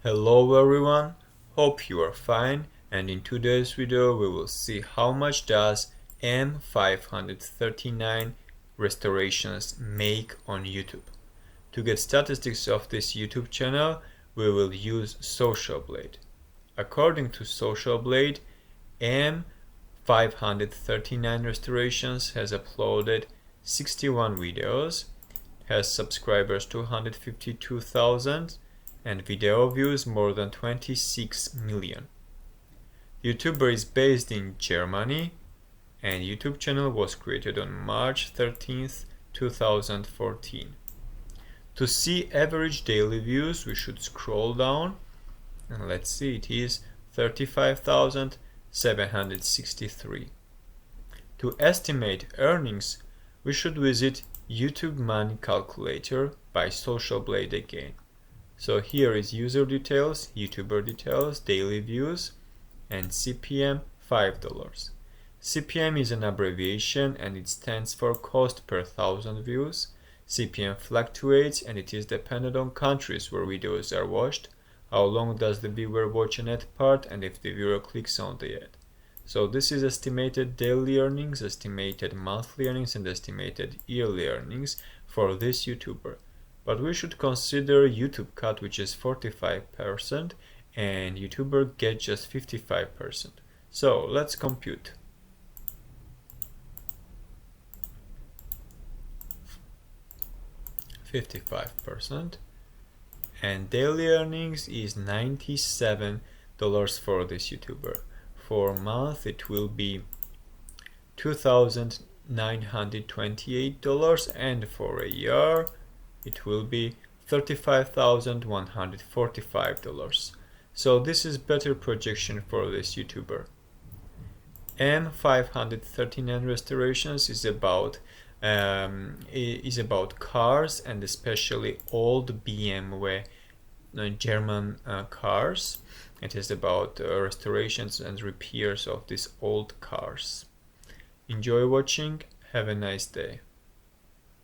Hello everyone, hope you are fine, and in today's video we will see how much does M539 Restorations make on YouTube. To get statistics of this YouTube channel, we will use Social Blade. According to Social Blade, M539 Restorations has uploaded 61 videos, has subscribers 252,000, and video views more than 26 million. YouTuber is based in Germany, and YouTube channel was created on March 13th, 2014. To see average daily views, we should scroll down, and let's see, it is 35,763. To estimate earnings, we should visit YouTube Money Calculator by Social Blade again. So here is user details, YouTuber details, daily views, and CPM $5. CPM is an abbreviation and it stands for cost per 1,000 views. CPM fluctuates and it is dependent on countries where videos are watched, how long does the viewer watch an ad part, and if the viewer clicks on the ad. So this is estimated daily earnings, estimated monthly earnings, and estimated yearly earnings for this YouTuber. But we should consider YouTube cut, which is 45%, and YouTuber get just 55%. So let's compute. $55%, and daily earnings is $97 for this YouTuber. For a month it will be $2,928, and for a year it will be $35,145. So this is better projection for this YouTuber. M539 Restorations is about cars, and especially old BMW German cars. It is about restorations and repairs of these old cars. Enjoy watching. Have a nice day.